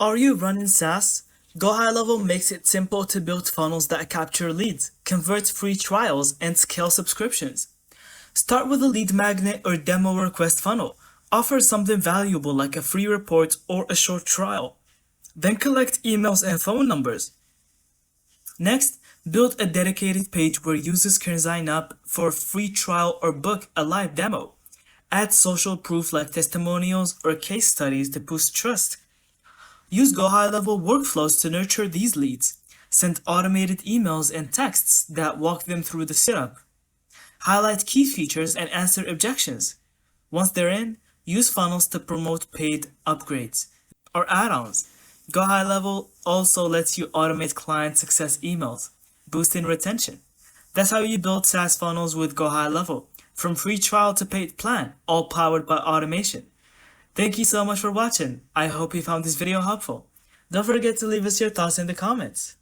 Are you running SaaS? GoHighLevel makes it simple to build funnels that capture leads, convert free trials, and scale subscriptions. Start with a lead magnet or demo request funnel. Offer something valuable like a free report or a short trial. Then collect emails and phone numbers. Next, build a dedicated page where users can sign up for a free trial or book a live demo. Add social proof like testimonials or case studies to boost trust. Use GoHighLevel workflows to nurture these leads. Send automated emails and texts that walk them through the setup. Highlight key features and answer objections. Once they're in, use funnels to promote paid upgrades or add-ons. GoHighLevel also lets you automate client success emails, boosting retention. That's how you build SaaS funnels with GoHighLevel, from free trial to paid plan, all powered by automation. Thank you so much for watching. I hope you found this video helpful. Don't forget to leave us your thoughts in the comments.